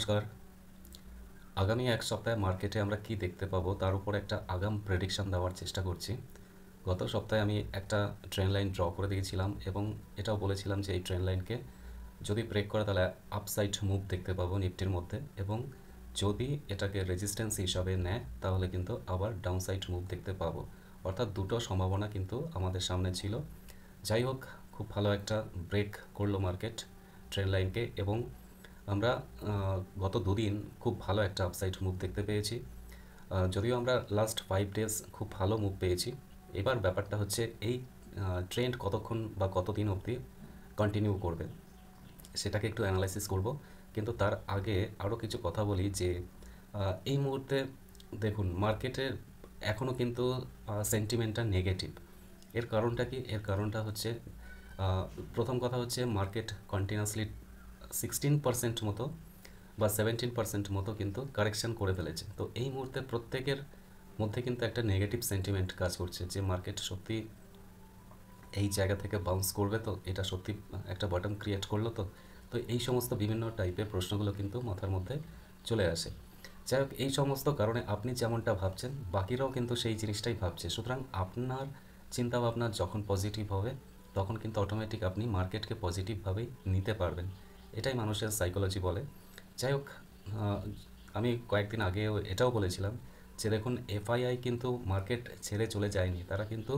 নমস্কার। আগামী এক সপ্তাহে মার্কেটে আমরা কি দেখতে পাবো তার উপর একটা আগাম প্রেডিকশন দেওয়ার চেষ্টা করছি। গত সপ্তাহে আমি একটা ট্রেন্ড লাইন ড্র করে দিয়েছিলাম এবং এটাও বলেছিলাম যে এই ট্রেন্ড লাইনকে যদি ব্রেক করে তাহলে আপসাইড মুভ দেখতে পাবো নিফটির মধ্যে, এবং যদি এটাকে রেজিস্ট্যান্স হিসাবে নেয় তাহলে কিন্তু আবার ডাউনসাইড মুভ দেখতে পাবো। অর্থাৎ দুটো সম্ভাবনা কিন্তু আমাদের সামনে ছিল। যাই হোক, খুব ভালো একটা ব্রেক করলো মার্কেট ট্রেন্ড লাইনকে, এবং আমরা গত দুদিন খুব ভালো একটা আপসাইড মুভ দেখতে পেয়েছি। যদিও আমরা লাস্ট 5 ডেজ খুব ভালো মুভ পেয়েছি। এবার ব্যাপারটা হচ্ছে এই ট্রেন্ড কতক্ষণ বা কতদিন অবধি কন্টিনিউ করবে সেটাকে একটু অ্যানালাইসিস করব। কিন্তু তার আগে আরও কিছু কথা বলি যে এই মুহূর্তে দেখুন মার্কেটের এখনও কিন্তু সেন্টিমেন্টটা নেগেটিভ। এর কারণটা কি? এর কারণটা হচ্ছে প্রথম কথা হচ্ছে মার্কেট কন্টিনিউয়াসলি 16% মতো বা 17% মতো কিন্তু কারেকশন করে ফেলেছে। তো এই মুহূর্তে প্রত্যেকের মধ্যে কিন্তু একটা নেগেটিভ সেন্টিমেন্ট কাজ করছে যে মার্কেট সত্যি এই জায়গা থেকে বাউন্স করবে, তো এটা সত্যি একটা বটম ক্রিয়েট করলো। তো তো এই সমস্ত বিভিন্ন টাইপের প্রশ্নগুলো কিন্তু মাথার মধ্যে চলে আসে। যাই হোক, এই সমস্ত কারণে আপনি যেমনটা ভাবছেন বাকিরাও কিন্তু সেই জিনিসটাই ভাবছে। সুতরাং আপনার চিন্তাভাবনা যখন পজিটিভ হবে তখন কিন্তু অটোমেটিক আপনি মার্কেটকে পজিটিভভাবেই নিতে পারবেন। এটাই মানুষের সাইকোলজি বলে। যাই হোক, আমি কয়েকদিন আগেও এটাও বলেছিলাম যে দেখুন এফআইআই কিন্তু মার্কেট ছেড়ে চলে যায়নি, তারা কিন্তু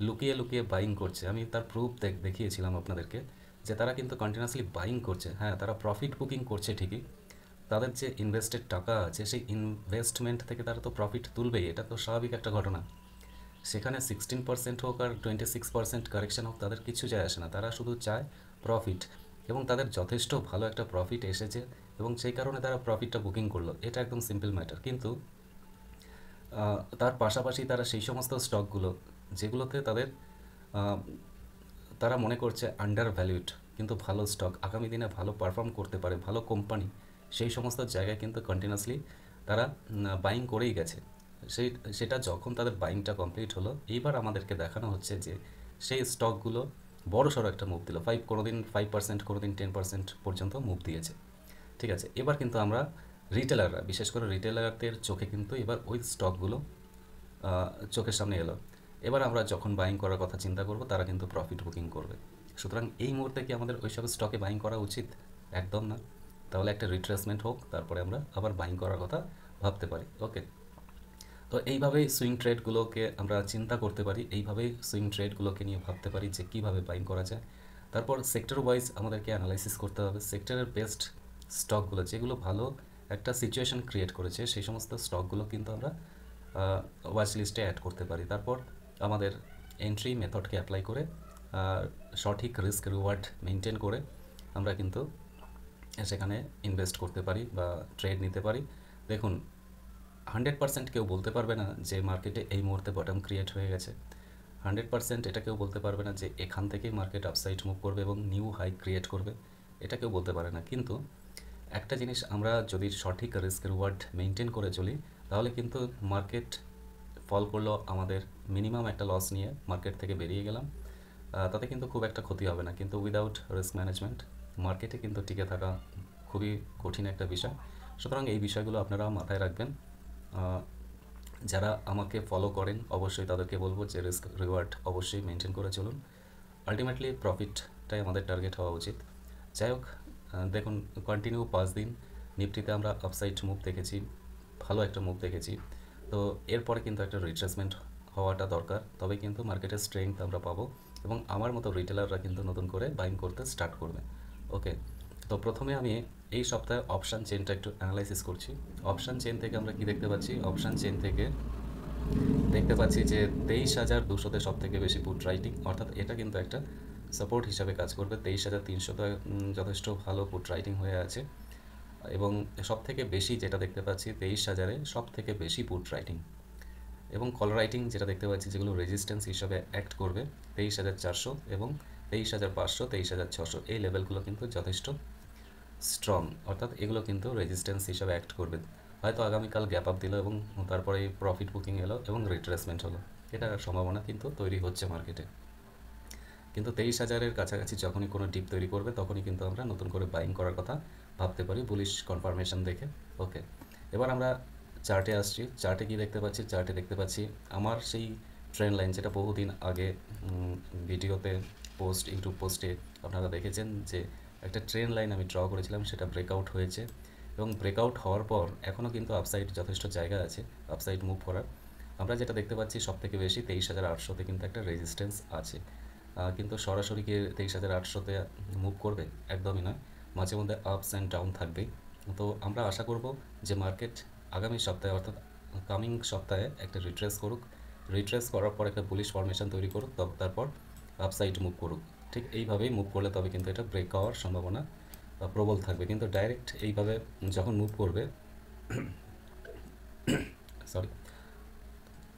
লুকিয়ে লুকিয়ে বাইং করছে। আমি তার প্রুফ দেখিয়েছিলাম আপনাদেরকে যে তারা কিন্তু কন্টিনিউয়াসলি বাইং করছে। হ্যাঁ, তারা প্রফিট বুকিং করছে ঠিকই, তাদের যে ইনভেস্টেড টাকা আছে সেই ইনভেস্টমেন্ট থেকে তারা তো প্রফিট তুলবেই, এটা তো স্বাভাবিক একটা ঘটনা। সেখানে 16% হোক আর 26% কারেকশন হোক তাদের কিছু যায় আসে না, তারা শুধু চায় প্রফিট, এবং তাদের যথেষ্ট ভালো একটা প্রফিট এসেছে এবং সেই কারণে তারা প্রফিটটা বুকিং করলো। এটা একদম সিম্পল ম্যাটার। কিন্তু তার পাশাপাশি তারা সেই সমস্ত স্টকগুলো যেগুলোতে তারা মনে করছে আন্ডার ভ্যালুড কিন্তু ভালো স্টক আগামী দিনে ভালো পারফর্ম করতে পারে, ভালো কোম্পানি, সেই সমস্ত জায়গায় কিন্তু কন্টিনিউয়াসলি তারা বাইং করেই গেছে। সেই সেটা যখন তাদের বাইংটা কমপ্লিট হলো, এইবার আমাদেরকে দেখানো হচ্ছে যে সেই স্টকগুলো বড় সড়ো একটা মুভ দিল। কোনো দিন 5%, কোনো দিন 10% পর্যন্ত মুভ দিয়েছে। ঠিক আছে, এবার কিন্তু আমরা রিটেলাররা, বিশেষ করে রিটেলারদের চোখে কিন্তু এবার ওই স্টকগুলো চোখের সামনে এলো। এবার আমরা যখন বাইং করার কথা চিন্তা করব তারা কিন্তু প্রফিট বুকিং করবে। সুতরাং এই মুহূর্তে কি আমাদের ওই সব স্টকে বাইং করা উচিত? একদম না। তাহলে একটা রিট্রেসমেন্ট হোক, তারপরে আমরা আবার বাইং করার কথা ভাবতে পারি। ওকে, তো এইভাবেই সুইং ট্রেডগুলোকে আমরা চিন্তা করতে পারি, এইভাবেই সুইং ট্রেডগুলোকে নিয়ে ভাবতে পারি যে কীভাবে বাইং করা যায়। তারপর সেক্টর ওয়াইজ আমাদেরকে অ্যানালাইসিস করতে হবে সেক্টরের বেস্ট স্টকগুলো যেগুলো ভালো একটা সিচুয়েশন ক্রিয়েট করেছে, সেই সমস্ত স্টকগুলো কিন্তু আমরা ওয়াচ লিস্টে অ্যাড করতে পারি। তারপর আমাদের এন্ট্রি মেথডকে অ্যাপ্লাই করে সঠিক রিস্ক রিওয়ার্ড মেনটেন করে আমরা কিন্তু সেখানে ইনভেস্ট করতে পারি বা ট্রেড নিতে পারি। দেখুন 100% কেউ বলতে পারবে না যে মার্কেটে এই মুহূর্তে বটম ক্রিয়েট হয়ে গেছে। 100% এটা কেউ বলতে পারবে না যে এখান থেকেই মার্কেট আপসাইড মুভ করবে এবং নিউ হাই ক্রিয়েট করবে, এটা কেউ বলতে পারে না। কিন্তু একটা জিনিস, আমরা যদি সঠিক রিস্ক রিওয়ার্ড মেনটেন করে চলি তাহলে কিন্তু মার্কেট ফল করলো, আমাদের মিনিমাম একটা লস নিয়ে মার্কেট থেকে বেরিয়ে গেলাম, তাতে কিন্তু খুব একটা ক্ষতি হবে না। কিন্তু উইদাউট রিস্ক ম্যানেজমেন্ট মার্কেটে কিন্তু টিকে থাকা খুবই কঠিন একটা বিষয়। সুতরাং এই বিষয়গুলো আপনারা মাথায় রাখবেন। যারা আমাকে ফলো করেন অবশ্যই তাদেরকে বলবো যে রিস্ক রিওয়ার্ড অবশ্যই মেনটেন করে চলুন। আলটিমেটলি প্রফিটটাই আমাদের টার্গেট হওয়া উচিত। যাই হোক, দেখুন কন্টিনিউ 5 দিন নিফটিতে আমরা আপসাইড মুভ দেখেছি, ভালো একটা মুভ দেখেছি। তো এরপরে কিন্তু একটা রিট্রেসমেন্ট হওয়াটা দরকার, তবে কিন্তু মার্কেটের স্ট্রেংথ আমরা পাবো এবং আমার মতো রিটেলাররা কিন্তু নতুন করে বাইং করতে স্টার্ট করবে। ওকে, তো প্রথমে আমি এই সপ্তাহে অপশান চেনটা একটু অ্যানালাইসিস করছি। অপশান চেন থেকে আমরা কি দেখতে পাচ্ছি? অপশান চেন থেকে দেখতে পাচ্ছি যে 23,200-তে সব থেকে বেশি পুট রাইটিং, অর্থাৎ এটা কিন্তু একটা সাপোর্ট হিসাবে কাজ করবে। 23,300 যথেষ্ট ভালো পুট রাইটিং হয়ে আছে, এবং সব থেকে বেশি যেটা দেখতে পাচ্ছি 23,000-এ সব থেকে বেশি পুট রাইটিং, এবং কল রাইটিং যেটা দেখতে পাচ্ছি যেগুলো রেজিস্ট্যান্স হিসাবে অ্যাক্ট করবে 23,400 এবং 23,500, 23,600 এই লেভেলগুলো কিন্তু যথেষ্ট স্ট্রং, অর্থাৎ এগুলো কিন্তু রেজিস্ট্যান্স হিসাবে অ্যাক্ট করবে। হয়তো আগামীকাল গ্যাপ আপ দিল এবং তারপরে প্রফিট বুকিং এলো এবং রিট্রেসমেন্ট হলো, এটার সম্ভাবনা কিন্তু তৈরি হচ্ছে মার্কেটে। কিন্তু 23,000-এর কাছাকাছি যখনই কোনো ডিপ তৈরি করবে তখনই কিন্তু আমরা নতুন করে বাইং করার কথা ভাবতে পারি বুলিশ কনফার্মেশন দেখে। ওকে, এবার আমরা চার্টে আসছি। চার্টে কি দেখতে পাচ্ছি? চার্টে দেখতে পাচ্ছি আমার সেই ট্রেন্ড লাইন, যেটা বহুদিন আগে ভিডিওতে ইউটিউব পোস্টে আপনারা দেখেছেন যে একটা ট্রেন্ড লাইন আমি ড্র করেছিলাম, সেটা ব্রেকআউট হয়েছে এবং ব্রেকআউট হওয়ার পর এখনও কিন্তু আপসাইড যথেষ্ট জায়গা আছে আপসাইড মুভ করার। আমরা যেটা দেখতে পাচ্ছি সবথেকে বেশি 23,800-তে কিন্তু একটা রেজিস্ট্যান্স আছে, কিন্তু সরাসরি কি 23,800-তে মুভ করবে? একদমই নয়, মাঝে মধ্যে আপস অ্যান্ড ডাউন থাকবেই। তো আমরা আশা করব যে মার্কেট আগামী সপ্তাহে অর্থাৎ কামিং সপ্তাহে একটা রিট্রেস করুক, রিট্রেস করার পর একটা বুলিশ ফরমেশন তৈরি করুক, তারপর আপসাইড মুভ করুক। ঠিক এইভাবেই মুভ করলে তবে কিন্তু এটা ব্রেক হওয়ার সম্ভাবনা প্রবল থাকবে। কিন্তু ডাইরেক্ট এইভাবে যখন মুভ করবে সরি,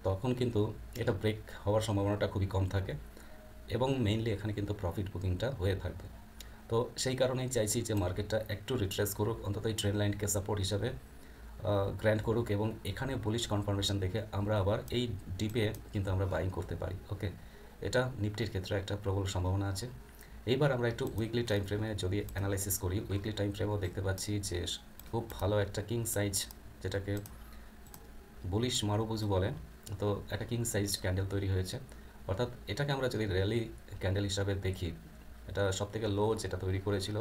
তখন কিন্তু এটা ব্রেক হওয়ার সম্ভাবনাটা খুবই কম থাকে এবং মেইনলি এখানে কিন্তু প্রফিট বুকিংটা হয়ে থাকবে। তো সেই কারণেই চাইছি যে মার্কেটটা একটু রিট্রেস করুক, অন্তত এই ট্রেন্ড লাইনকে সাপোর্ট হিসাবে গ্র্যান্ড করুক এবং এখানে বুলিশ কনফার্মেশন দেখে আমরা আবার এই ডিপে কিন্তু আমরা বাইং করতে পারি। ওকে, এটা নিফটির ক্ষেত্রে একটা প্রবল সম্ভাবনা আছে। এইবার আমরা একটু উইকলি টাইম ফ্রেমে যদি অ্যানালাইসিস করি, উইকলি টাইম ফ্রেমেও দেখতে পাচ্ছি যে খুব ভালো একটা কিং সাইজ, যেটাকে বুলিশ মারুবুজু বলে, তো একটা কিং সাইজ ক্যান্ডেল তৈরি হয়েছে। অর্থাৎ এটাকে আমরা যদি র্যালি ক্যান্ডেল হিসাবে দেখি, এটা সবথেকে লো যেটা তৈরি করেছিল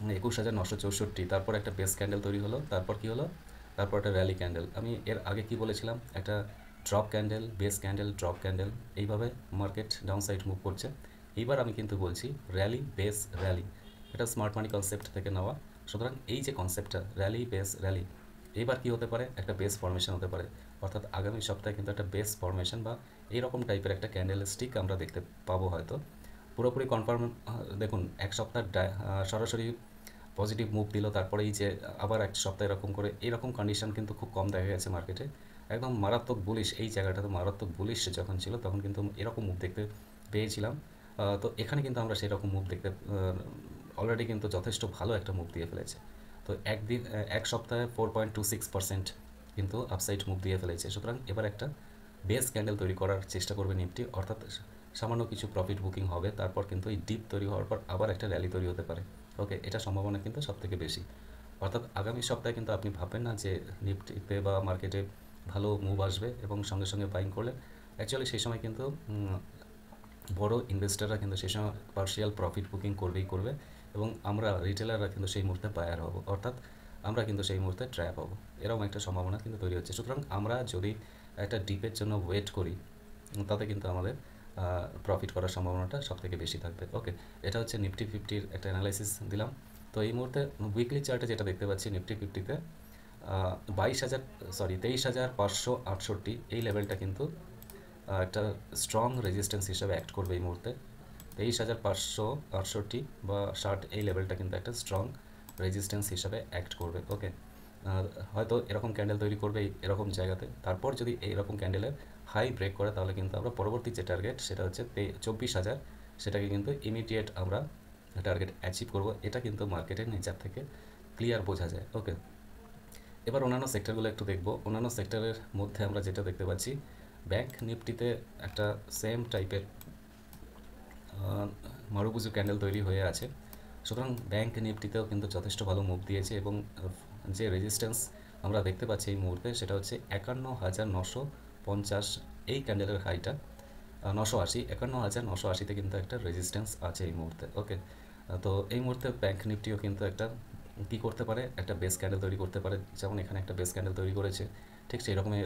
21,964, তারপর একটা বেস ক্যান্ডেল তৈরি হলো, তারপর কি হলো, তারপর একটা র্যালি ক্যান্ডেল। আমি এর আগে কি বলেছিলাম, একটা drop candle, base candle, drop candle, এইভাবে মার্কেট ডাউন সাইড মুভ করছে। এইবার আমি কিন্তু বলছি র্যালি বেস র্যালি, এটা স্মার্ট মানি কনসেপ্ট থেকে নেওয়া। সুতরাং এই যে কনসেপ্টটা র্যালি বেস র্যালি, এইবার কি হতে পারে, একটা বেস ফর্মেশন হতে পারে। অর্থাৎ আগামী সপ্তাহে কিন্তু একটা বেস ফর্মেশন বা এইরকম টাইপের একটা ক্যান্ডেল স্টিক আমরা দেখতে পাবো হয়তো। পুরোপুরি কনফার্ম দেখুন, এক সপ্তাহ সরাসরি পজিটিভ মুভ দিল, তারপরে এই যে আবার এক সপ্তাহ এরকম করে, এরকম কন্ডিশন কিন্তু খুব কম দেখা গেছে মার্কেটে। একদম মারাত্মক বুলিশ, এই জায়গাটাতে মারাত্মক বুলিশ যখন ছিল তখন কিন্তু এরকম মুভ দেখতে পেয়েছিলাম। তো এখানে কিন্তু আমরা সেরকম মুভ দেখতে অলরেডি কিন্তু যথেষ্ট ভালো একটা মুভ দিয়ে ফেলেছে। তো এক সপ্তাহে 4.26% কিন্তু আপসাইড মুভ দিয়ে ফেলেছে। সুতরাং এবার একটা বেস ক্যান্ডেল তৈরি করার চেষ্টা করবে নিফটি, অর্থাৎ সামান্য কিছু প্রফিট বুকিং হবে, তারপর কিন্তু এই ডিপ তৈরি হওয়ার পর আবার একটা র্যালি তৈরি হতে পারে। ওকে, এটা সম্ভাবনা কিন্তু সবথেকে বেশি। অর্থাৎ আগামী সপ্তাহে কিন্তু আপনি ভাববেন না যে নিফটিতে বা মার্কেটে ভালো মুভ আসবে এবং সঙ্গে সঙ্গে বাইং করলে। অ্যাকচুয়ালি সেই সময় কিন্তু বড় ইনভেস্টাররা কিন্তু সেই সময় পার্শিয়াল প্রফিট বুকিং করবে এবং আমরা রিটেলাররা কিন্তু সেই মুহূর্তে বায়ার হব, অর্থাৎ আমরা কিন্তু সেই মুহূর্তে ট্র্যাপ হব। এরকম একটা সম্ভাবনা কিন্তু তৈরি হচ্ছে। সুতরাং আমরা যদি একটা ডিপের জন্য ওয়েট করি, তাতে কিন্তু আমাদের প্রফিট করার সম্ভাবনাটা সবথেকে বেশি থাকবে। ওকে, এটা হচ্ছে নিফটি 50-র একটা অ্যানালাইসিস দিলাম। তো এই মুহূর্তে উইকলি চার্টে যেটা দেখতে পাচ্ছি, নিফটি 50-তে 23,568 এই লেভেলটা কিন্তু একটা স্ট্রং রেজিস্ট্যান্স হিসাবে অ্যাক্ট করবে এই মুহূর্তে। 23,568 বা 60 এই লেভেলটা কিন্তু একটা স্ট্রং রেজিস্ট্যান্স হিসাবে অ্যাক্ট করবে। ওকে, হয়তো এরকম ক্যান্ডেল তৈরি করবে এরকম জায়গাতে, তারপর যদি এইরকম ক্যান্ডেলের হাই ব্রেক করে তাহলে কিন্তু আমরা পরবর্তী যে টার্গেট সেটা হচ্ছে 24,000, সেটাকে কিন্তু ইমিডিয়েট আমরা টার্গেট অ্যাচিভ করব। এটা কিন্তু মার্কেটের নেচার থেকে ক্লিয়ার বোঝা যায়। ওকে, এবার অন্যান্য সেক্টরগুলো একটু দেখব। অন্যান্য সেক্টরের মধ্যে আমরা যেটা দেখতে পাচ্ছি, ব্যাংক নিফটিতে একটা সেম টাইপের মারুবুজু ক্যান্ডেল তৈরি হয়ে আছে। সুতরাং ব্যাংক নিফটিতেও কিন্তু যথেষ্ট ভালো মুভ দিয়েছে এবং যে রেজিস্ট্যান্স আমরা দেখতে পাচ্ছি এই মুহূর্তে সেটা হচ্ছে 51,950, এই ক্যান্ডেলের হাইটা 980, 51,980-তে কিন্তু একটা রেজিস্ট্যান্স আছে এই মুহূর্তে। ওকে, তো এই মুহূর্তে ব্যাংক নিফটিও কিন্তু একটা কী করতে পারে, একটা বেস ক্যান্ডেল তৈরি করতে পারে। যেমন এখানে একটা বেস ক্যান্ডেল তৈরি করেছে, ঠিক সেই রকমই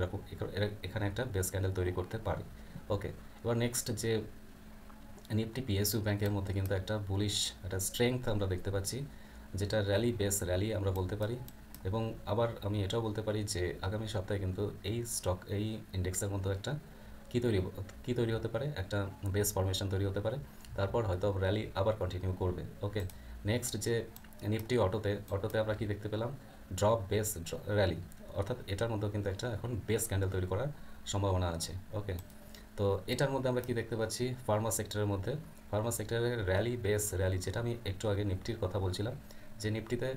এখানে একটা বেস ক্যান্ডেল তৈরি করতে পারে। ওকে, এবার নেক্সট যে নিফটি পিএসইউ ব্যাংকের মধ্যে কিন্তু একটা বুলিশ একটা স্ট্রেংথ আমরা দেখতে পাচ্ছি, যেটা র্যালি বেস র্যালি আমরা বলতে পারি। এবং আবার আমি এটাও বলতে পারি যে আগামী সপ্তাহে কিন্তু এই ইন্ডেক্সের মধ্যে একটা কী তৈরি হতে পারে, একটা বেস ফরমেশন তৈরি হতে পারে, তারপর হয়তো র্যালি আবার কন্টিনিউ করবে। ওকে, নেক্সট যে নিফটি অটোতে আমরা কি দেখতে পেলাম, ড্রপ বেস র্যালি, অর্থাৎ এটার মধ্যেও কিন্তু একটা এখন বেস ক্যান্ডেল তৈরি করার সম্ভাবনা আছে। ওকে, তো এটার মধ্যে আমরা কি দেখতে পাচ্ছি, ফার্মা সেক্টরের র্যালি বেস র্যালি, যেটা আমি একটু আগে নিফটির কথা বলছিলাম যে নিফটিতে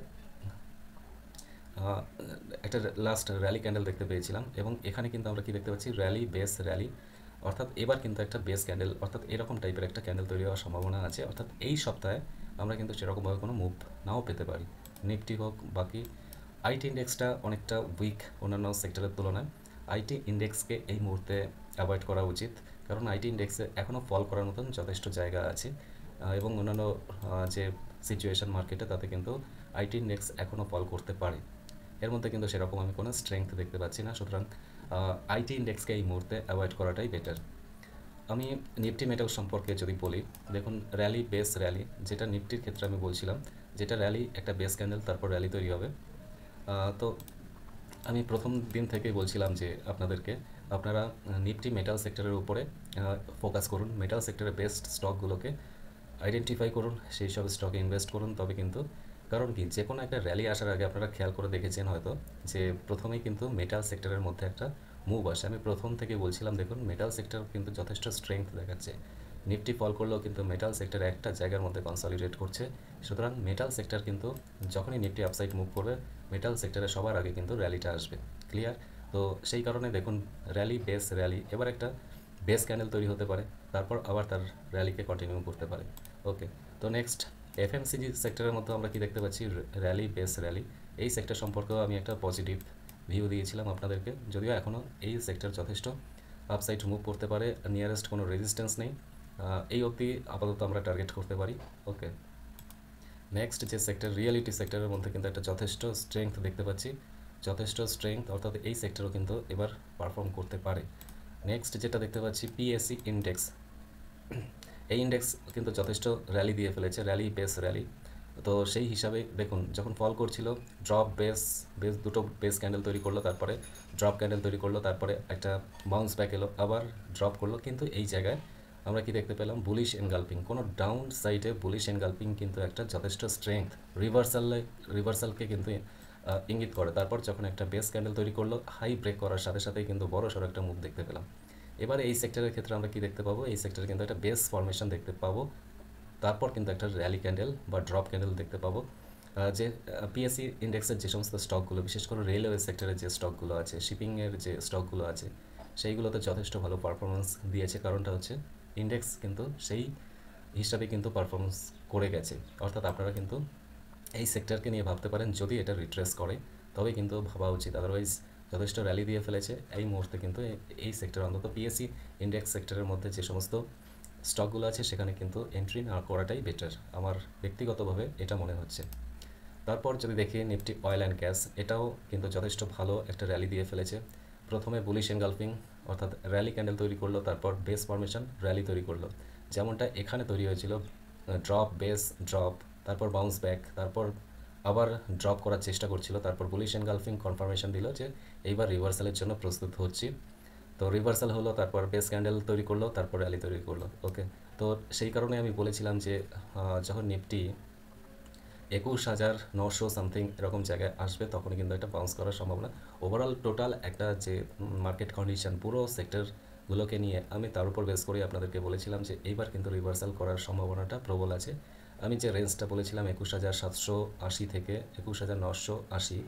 একটা লাস্ট র্যালি ক্যান্ডেল দেখতে পেয়েছিলাম এবং এখানে কিন্তু আমরা কি দেখতে পাচ্ছি, র্যালি বেস র্যালি, অর্থাৎ এবার কিন্তু একটা বেস ক্যান্ডেল, অর্থাৎ এরকম টাইপের একটা ক্যান্ডেল তৈরি হওয়ার সম্ভাবনা আছে। অর্থাৎ এই সপ্তাহে আমরা কিন্তু সেরকমভাবে কোনো মুভ নাও পেতে পারি। নিফটি হোক, বাকি আইটি ইন্ডেক্সটা অনেকটা উইক অন্যান্য সেক্টরের তুলনায়। আইটি ইন্ডেক্সকে এই মুহূর্তে অ্যাভয়েড করা উচিত, কারণ আইটি ইন্ডেক্সে এখনও ফল করার মতন যথেষ্ট জায়গা আছে, এবং অন্যান্য যে সিচুয়েশন মার্কেটে তাতে কিন্তু আইটি ইন্ডেক্স এখনও ফল করতে পারে। এর মধ্যে কিন্তু সেরকম আমি কোনো স্ট্রেংথ দেখতে পাচ্ছি না, সুতরাং আইটি ইন্ডেক্সকে এই মুহূর্তে অ্যাভয়েড করাটাই বেটার। আমি নিফটি মেটাল সম্পর্কে যদি বলি, দেখুন র্যালি বেস র্যালি, যেটা নিফটির ক্ষেত্রে আমি বলছিলাম, যেটা র্যালি একটা বেস ক্যান্ডেল তারপর র্যালি তৈরি হবে। তো আমি প্রথম দিন থেকেই বলছিলাম যে আপনারা নিফটি মেটাল সেক্টরের উপরে ফোকাস করুন, মেটাল সেক্টরের বেস্ট স্টকগুলোকে আইডেন্টিফাই করুন, সেই সব স্টকে ইনভেস্ট করুন। তবে কিন্তু কারণ কি, যে কোনো একটা র্যালি আসার আগে আপনারা খেয়াল করে দেখেছেন হয়তো যে প্রথমেই কিন্তু মেটাল সেক্টরের মধ্যে একটা মুভ আসে। আমি প্রথম থেকে বলছিলাম দেখুন মেটাল সেক্টর কিন্তু যথেষ্ট স্ট্রেংথ দেখাচ্ছে, নিফটি ফল করলেও কিন্তু মেটাল সেক্টর একটা জায়গার মধ্যে কনসলিডেট করছে। সুতরাং মেটাল সেক্টর কিন্তু যখনই নিফটি আপসাইড মুভ করবে, মেটাল সেক্টরে সবার আগে কিন্তু র্যালিটা আসবে। ক্লিয়ার? তো সেই কারণে দেখুন র্যালি বেস র্যালি, এবার একটা বেস ক্যান্ডেল তৈরি হতে পারে, তারপর আবার তার র্যালিকে কন্টিনিউ করতে পারে। ওকে, তো নেক্সট এফএমসিজি সেক্টরের মধ্যে আমরা কি দেখতে পাচ্ছি, র্যালি বেস র্যালি। এই সেক্টর সম্পর্কেও আমি একটা পজিটিভ ভিউ দিয়েছিলাম আপনাদেরকে, যদিও এখনও এই সেক্টর যথেষ্ট আপসাইড মুভ করতে পারে, নিয়ারেস্ট কোনো রেজিস্ট্যান্স নেই, এই অবধি আপাতত আমরা টার্গেট করতে পারি। ওকে, নেক্সট যে সেক্টর রিয়েলিটি সেক্টরের মধ্যে কিন্তু একটা যথেষ্ট স্ট্রেংথ দেখতে পাচ্ছি, যথেষ্ট স্ট্রেংথ, অর্থাৎ এই সেক্টরও কিন্তু এবার পারফর্ম করতে পারে। নেক্সট যেটা দেখতে পাচ্ছি পিএসসি ইন্ডেক্স, এই ইন্ডেক্স কিন্তু যথেষ্ট র্যালি দিয়ে ফেলেছে, র্যালি বেস র্যালি। তো সেই হিসাবে দেখুন যখন ফল করছিল, ড্রপ বেস বেস দুটো বেস ক্যান্ডেল তৈরি করলো, তারপরে ড্রপ ক্যান্ডেল তৈরি করলো, তারপরে একটা বাউন্স ব্যাক এলো, আবার ড্রপ করলো। কিন্তু এই জায়গায় আমরা কি দেখতে পেলাম, বুলিশ এনগালপিং, কোনো ডাউন সাইডে বুলিশ এনগালপিং কিন্তু একটা যথেষ্ট স্ট্রেংথ, রিভার্সালকে কিন্তু ইঙ্গিত করে। তারপর যখন একটা বেস ক্যান্ডেল তৈরি করলো, হাই ব্রেক করার সাথে সাথেই কিন্তু বড় সড়ো একটা মুভ দেখতে পেলাম। এবারে এই সেক্টরের ক্ষেত্রে আমরা কি দেখতে পাবো, এই সেক্টরে কিন্তু একটা বেস ফরমেশন দেখতে পাবো, তারপর কিন্তু একটা র্যালি ক্যান্ডেল বা ড্রপ ক্যান্ডেল দেখতে পাবো। যে পিএসসি ইন্ডেক্সের যে সমস্ত স্টকগুলো, বিশেষ করে রেলওয়ে সেক্টরের যে স্টকগুলো আছে, শিপিংয়ের যে স্টকগুলো আছে, সেইগুলোতে যথেষ্ট ভালো পারফরমেন্স দিয়েছে। কারণটা হচ্ছে ইন্ডেক্স কিন্তু সেই হিসাবে কিন্তু পারফরমেন্স করে গেছে। অর্থাৎ আপনারা কিন্তু এই সেক্টরকে নিয়ে ভাবতে পারেন, যদি এটা রিট্রেস করে তবে কিন্তু ভাবা উচিত, আদারওয়াইজ যথেষ্ট র্যালি দিয়ে ফেলেছে এই মুহূর্তে। কিন্তু এই সেক্টর অন্তত পিএসসি ইন্ডেক্স সেক্টরের মধ্যে যে সমস্ত স্টকগুলো আছে সেখানে কিন্তু এন্ট্রি না করাটাই বেটার, আমার ব্যক্তিগতভাবে এটা মনে হচ্ছে। তারপর যদি দেখি নিফটি অয়েল অ্যান্ড গ্যাস, এটাও কিন্তু যথেষ্ট ভালো একটা র্যালি দিয়ে ফেলেছে। প্রথমে বুলিশ এনগালফিং, অর্থাৎ র্যালি ক্যান্ডেল তৈরি করলো, তারপর বেস ফরমেশন র্যালি তৈরি করলো, যেমনটা এখানে তৈরি হয়েছিল, ড্রপ বেস ড্রপ, তারপর বাউন্স ব্যাক, তারপর আবার ড্রপ করার চেষ্টা করছিল, তারপর বুলিশ এনগালফিং কনফার্মেশন দিল যে এইবার রিভার্সালের জন্য প্রস্তুত হচ্ছি। তো রিভার্সাল হলো, তারপর বেস ক্যান্ডেল তৈরি করলো, তারপর র্যালি তৈরি করলো। ওকে, তো সেই কারণে আমি বলেছিলাম যে যখন নিফটি 21,900 সামথিং এরকম জায়গায় আসবে, তখনই কিন্তু একটা বাউন্স করার সম্ভাবনা। ওভারঅল টোটাল একটা যে মার্কেট কন্ডিশন পুরো সেক্টরগুলোকে নিয়ে আমি তার উপর বেস করে আপনাদেরকে বলেছিলাম যে এইবার কিন্তু রিভার্সাল করার সম্ভাবনাটা প্রবল আছে। আমি যে রেঞ্জটা বলেছিলাম 21,780 থেকে 21,980,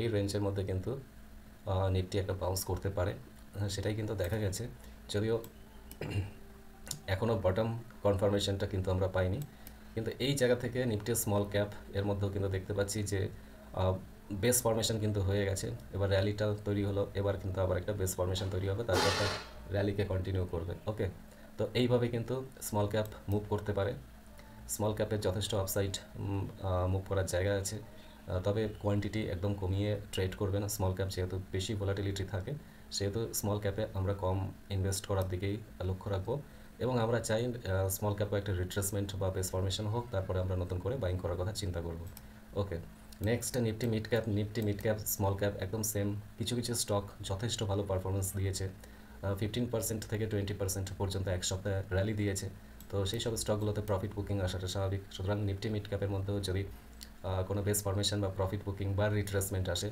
এই রেঞ্জের মধ্যে কিন্তু নিফটি একটা বাউন্স করতে পারে, সেটাই কিন্তু দেখা গেছে। যদিও এখনও বটম কনফার্মেশনটা কিন্তু আমরা পাইনি, কিন্তু এই জায়গা থেকে নিফটি স্মল ক্যাপ এর মধ্যেও কিন্তু দেখতে পাচ্ছি যে বেস ফরমেশন কিন্তু হয়ে গেছে। এবার র্যালিটা তৈরি হলো, এবার কিন্তু আবার একটা বেস ফরমেশন তৈরি হবে, তারপর একটা র্যালিকে কন্টিনিউ করবে। ওকে, তো এইভাবে কিন্তু স্মল ক্যাপ মুভ করতে পারে, স্মল ক্যাপের যথেষ্ট আপসাইড মুভ করার জায়গা আছে। তবে কোয়ান্টিটি একদম কমিয়ে ট্রেড করবে না, স্মল ক্যাপ যেহেতু বেশি ভোলাটিলিটি থাকে, সেহেতু স্মল ক্যাপে আমরা কম ইনভেস্ট করার দিকেই লক্ষ্য রাখবো, এবং আমরা চাই স্মল ক্যাপে একটা রিট্রেসমেন্ট বা বেস ফরমেশন হোক, তারপরে আমরা নতুন করে বাইং করার কথা চিন্তা করব। Okay, next Nifty mid cap small cap একদম সেম, কিছু কিছু স্টক যথেষ্ট ভালো পারফরমেন্স দিয়েছে, 15% থেকে 20% পর্যন্ত এক সপ্তাহে র্যালি দিয়েছে। তো সেই সব স্টকগুলোতে প্রফিট বুকিং আসাটা স্বাভাবিক। সুতরাং নিফটি মিড ক্যাপের মধ্যেও যদি কোনো বেস ফরমেশন বা প্রফিট বুকিং বা রিট্রেসমেন্ট আসে,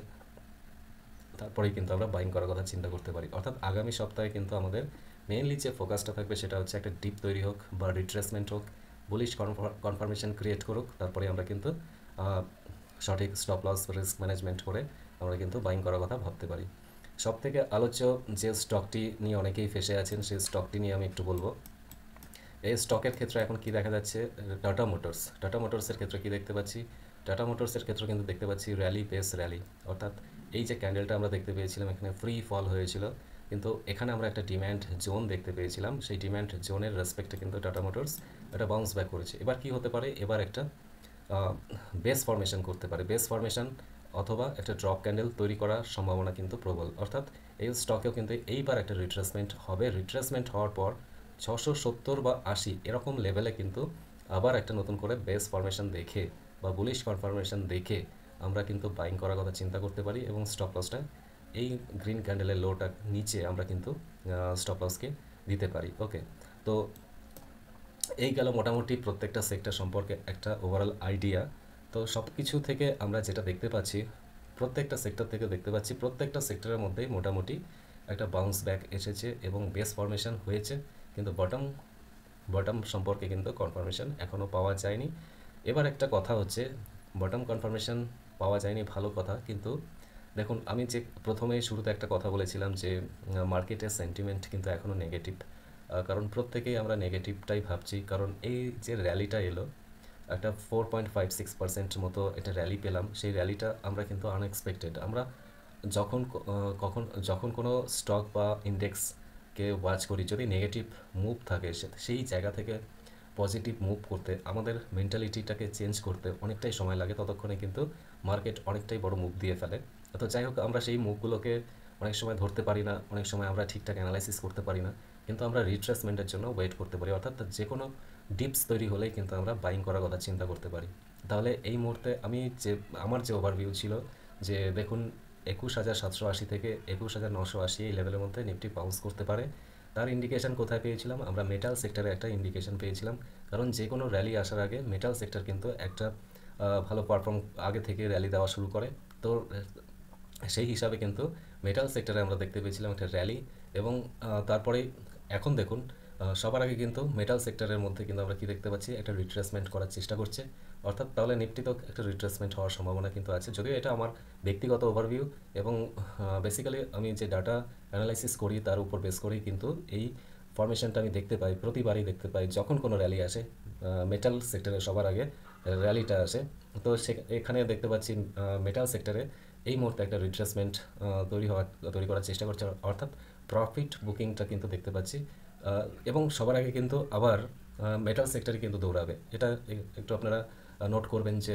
তারপরেই কিন্তু আমরা বাইং করার কথা চিন্তা করতে পারি। অর্থাৎ আগামী সপ্তাহে কিন্তু আমাদের মেইনলি যে ফোকাসটা থাকবে সেটা হচ্ছে একটা ডিপ তৈরি হোক বা রিট্রেসমেন্ট হোক, বুলিশ কনফার্মেশন ক্রিয়েট করুক, তারপরে আমরা কিন্তু সঠিক স্টপ লস রিস্ক ম্যানেজমেন্ট করে আমরা কিন্তু বাইং করার কথা ভাবতে পারি। সব থেকে আলোচ্য যে স্টকটি নিয়ে অনেকেই ফেসে আছেন, সেই স্টকটি নিয়ে আমি একটু বলবো। এই স্টকের ক্ষেত্রে এখন কি দেখা যাচ্ছে, টাটা মোটরসের ক্ষেত্রে কি দেখতে পাচ্ছি, টাটা মোটরসের ক্ষেত্রে কিন্তু দেখতে পাচ্ছি র্যালি বেস র্যালি, অর্থাৎ এই যে ক্যান্ডেলটা আমরা দেখতে পেয়েছিলাম এখানে ফ্রি ফল হয়েছিল, কিন্তু এখানে আমরা একটা ডিম্যান্ড জোন দেখতে পেয়েছিলাম, সেই ডিম্যান্ড জোনের রেসপেক্টে কিন্তু টাটা মোটরস একটা বাউন্স ব্যাক করেছে। এবার কি হতে পারে, এবার একটা বেস ফর্মেশন করতে পারে, বেস ফর্মেশন অথবা একটা ড্রপ ক্যান্ডেল তৈরি করার সম্ভাবনা কিন্তু প্রবল, অর্থাৎ এই স্টকেও কিন্তু এইবার একটা রিট্রেসমেন্ট হবে, রিট্রেসমেন্ট হওয়ার পর 670 বা 80 এরকম লেভেলে কিন্তু আবার একটা নতুন করে বেস ফর্মেশন দেখে বা বুলিশ কনফার্মেশন দেখে আমরা কিন্তু বাইং করার কথা চিন্তা করতে পারি, এবং স্টপ লসটা এই গ্রিন ক্যান্ডেলের লোটা নিচে আমরা কিন্তু স্টপ লসকে দিতে পারি। ওকে, তো এই গেল মোটামুটি প্রত্যেকটা সেক্টর সম্পর্কে একটা ওভারঅল আইডিয়া। তো সব কিছু থেকে আমরা যেটা দেখতে পাচ্ছি, প্রত্যেকটা সেক্টর থেকে দেখতে পাচ্ছি প্রত্যেকটা সেক্টরের মধ্যেই মোটামুটি একটা বাউন্স ব্যাক এসেছে এবং বেস ফর্মেশন হয়েছে, কিন্তু বটম বটম সম্পর্কে কিন্তু কনফার্মেশন এখনও পাওয়া যায়নি। এবার একটা কথা হচ্ছে, বটম কনফার্মেশন পাওয়া যায়নি ভালো কথা, কিন্তু দেখুন আমি যে প্রথমেই শুরুতে একটা কথা বলেছিলাম যে মার্কেটের সেন্টিমেন্ট কিন্তু এখনও নেগেটিভ, কারণ প্রত্যেকেই আমরা নেগেটিভটাই ভাবছি, কারণ এই যে র্যালিটা এলো একটা 4.56% মতো একটা র্যালি পেলাম, সেই র্যালিটা আমরা কিন্তু আনএক্সপেক্টেড। আমরা যখন যখন কোনো স্টক বা ইন্ডেক্সকে ওয়াচ করি, যদি নেগেটিভ মুভ থাকে সেই জায়গা থেকে পজিটিভ মুভ করতে আমাদের মেন্টালিটিটাকে চেঞ্জ করতে অনেকটাই সময় লাগে, ততক্ষণে কিন্তু মার্কেট অনেকটাই বড় মুভ দিয়ে ফেলে। তো যাই হোক, আমরা সেই মুভগুলোকে অনেক সময় ধরতে পারি না, অনেক সময় আমরা ঠিকঠাক অ্যানালাইসিস করতে পারি না, কিন্তু আমরা রিট্রেসমেন্টের জন্য ওয়েট করতে পারি, অর্থাৎ যে কোনো ডিপস তৈরি হলেই কিন্তু আমরা বাইং করার কথা চিন্তা করতে পারি। তাহলে এই মুহূর্তে আমার যে ওভারভিউ ছিল যে দেখুন 21,780 থেকে 21,980 এই লেভেলের মধ্যে নিফটি বাউন্স করতে পারে, তার ইন্ডিকেশন কোথায় পেয়েছিলাম, আমরা মেটাল সেক্টরে একটা ইন্ডিকেশন পেয়েছিলাম, কারণ যে কোনো র্যালি আসার আগে মেটাল সেক্টর কিন্তু একটা ভালো পারফর্ম আগে থেকে র্যালি দেওয়া শুরু করে। তো সেই হিসাবে কিন্তু মেটাল সেক্টরে আমরা দেখতে পেয়েছিলাম একটা র্যালি, এবং তারপরে এখন দেখুন সবার আগে কিন্তু মেটাল সেক্টরের মধ্যে কিন্তু আমরা কি দেখতে পাচ্ছি, একটা রিট্রেসমেন্ট করার চেষ্টা করছে, অর্থাৎ তাহলে নিফটি তো একটা রিট্রেসমেন্ট হওয়ার সম্ভাবনা কিন্তু আছে, যদিও এটা আমার ব্যক্তিগত ওভারভিউ, এবং বেসিক্যালি আমি যে ডাটা অ্যানালাইসিস করি তার উপর বেস করেই কিন্তু এই ফরমেশনটা আমি দেখতে পাই, প্রতিবারই দেখতে পাই যখন কোনো র্যালি আসে মেটাল সেক্টরে সবার আগে র্যালিটা আসে। তো এখানে দেখতে পাচ্ছি মেটাল সেক্টরে এই মুহূর্তে একটা রিট্রেসমেন্ট তৈরি করার চেষ্টা করছে, অর্থাৎ প্রফিট বুকিংটা কিন্তু দেখতে পাচ্ছি, এবং সবার আগে কিন্তু আবার মেটাল সেক্টরে কিন্তু দৌড়াবে, এটা একটু আপনারা নোট করবেন যে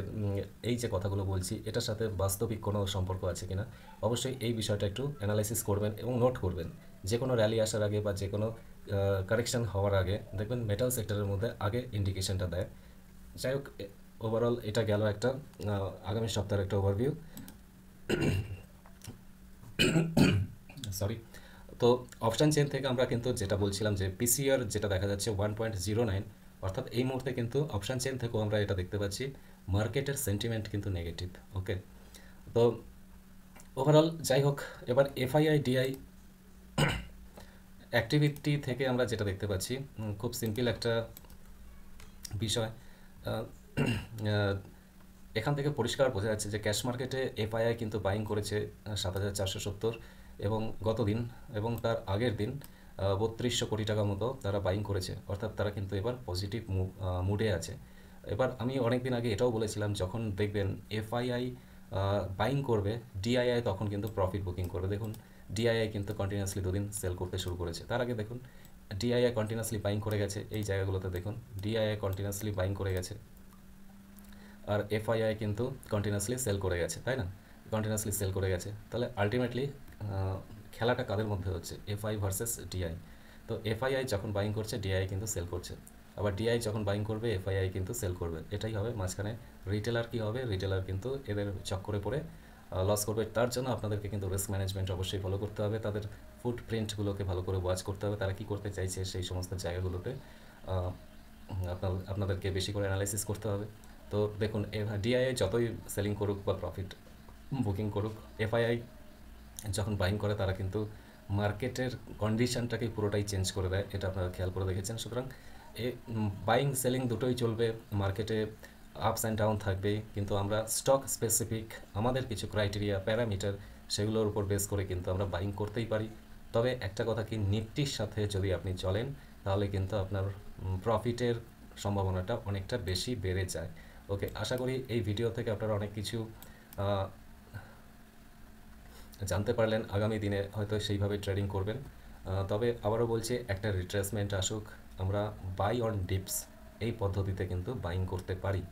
এই যে কথাগুলো বলছি এটার সাথে বাস্তবিক কোনো সম্পর্ক আছে কিনা, অবশ্যই এই বিষয়টা একটু অ্যানালাইসিস করবেন এবং নোট করবেন। যে কোনো র্যালি আসার আগে বা যে কোনো কারেকশন হওয়ার আগে দেখবেন মেটাল সেক্টরের মধ্যে আগে ইন্ডিকেশনটা দেয়। যাই হোক, ওভারঅল এটা গেল একটা আগামী সপ্তাহের একটা ওভারভিউ। সরি। তো অপশান চেন থেকে আমরা কিন্তু যেটা বলছিলাম যে পিসিআর যেটা দেখা যাচ্ছে 1.09, অর্থাৎ এই মুহূর্তে কিন্তু অপশান চেন থেকেও আমরা এটা দেখতে পাচ্ছি মার্কেটের সেন্টিমেন্ট কিন্তু নেগেটিভ। ওকে, তো ওভারঅল যাই হোক, এবার এফআইআই ডিআই অ্যাক্টিভিটি থেকে আমরা যেটা দেখতে পাচ্ছি খুব সিম্পল একটা বিষয়, এখান থেকে পরিষ্কার বোঝা যাচ্ছে যে ক্যাশ মার্কেটে এফআইআই কিন্তু বাইং করেছে 7,470, এবং গত দিন এবং তার আগের দিন 3200 কোটি টাকা মতো তারা বাইং করেছে, অর্থাৎ তারা কিন্তু এবার পজিটিভ মুডে আছে। এবার আমি অনেক দিন আগে এটাও বলেছিলাম যখন দেখবেন এফআইআই বাইং করবে ডিআইআই তখন কিন্তু প্রফিট বুকিং করবে। দেখুন ডিআইআই কিন্তু কন্টিনিউয়াসলি দুদিন সেল করতে শুরু করেছে, তার আগে দেখুন ডিআইআই কন্টিনিউয়াসলি বাইং করে গেছে, এই জায়গাগুলোতে দেখুন ডিআইআই কন্টিনিউয়াসলি বাইং করে গেছে, আর এফআইআই কিন্তু কন্টিনিউয়াসলি সেল করে গেছে, তাই না, কন্টিনিউয়াসলি সেল করে গেছে। তাহলে আলটিমেটলি খেলাটা কাদের মধ্যে হচ্ছে, এফআই ভার্সেস ডিআই। তো এফআইআই যখন বাইং করছে ডিআই কিন্তু সেল করছে, আবার ডিআই যখন বাইং করবে এফআইআই কিন্তু সেল করবে, এটাই হবে মাঝখানে। রিটেলার কি হবে, রিটেলার কিন্তু এদের চক্করে পড়ে লস করবে। তার জন্য আপনাদেরকে কিন্তু রিস্ক ম্যানেজমেন্ট অবশ্যই ফলো করতে হবে, তাদের ফুটপ্রিন্টগুলোকে ভালো করে ওয়াচ করতে হবে, তারা কী করতে চাইছে সেই সমস্ত জায়গাগুলোতে আপনাদেরকে বেশি করে অ্যানালাইসিস করতে হবে। তো দেখুন ডিআইআই যতই সেলিং করুক বা প্রফিট বুকিং করুক, এফআইআই যখন বাইং করে তারা কিন্তু মার্কেটের কন্ডিশনটাকে পুরোটাই চেঞ্জ করে দেয়, এটা আপনারা খেয়াল করে দেখেছেন। সুতরাং বাইং সেলিং দুটোই চলবে, মার্কেটে আপস অ্যান্ড ডাউন থাকবে, কিন্তু আমরা স্টক স্পেসিফিক আমাদের কিছু ক্রাইটেরিয়া প্যারামিটার সেগুলোর উপর বেস করে কিন্তু আমরা বাইং করতেই পারি। তবে একটা কথা কি, নিফটির সাথে যদি আপনি চলেন তাহলে কিন্তু আপনার প্রফিটের সম্ভাবনাটা অনেকটা বেশি বেড়ে যায়। ওকে, আশা করি এই ভিডিও থেকে আপনারা অনেক কিছু আহ, জানতে পারলেন। আগামী দিনে হয়তো সেইভাবে ট্রেডিং করবেন। তবে আবারও বলছি, একটা রিট্রেসমেন্ট আসুক, আমরা বাই অন ডিপস এই পদ্ধতিতে কিন্তু বাইং করতে পারি।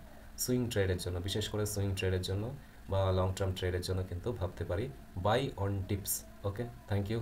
সুইং ট্রেডের জন্য, বিশেষ করে সুইং ট্রেডের জন্য বা লং টার্ম ট্রেডের জন্য কিন্তু ভাবতে পারি buy on dips. Okay, thank you.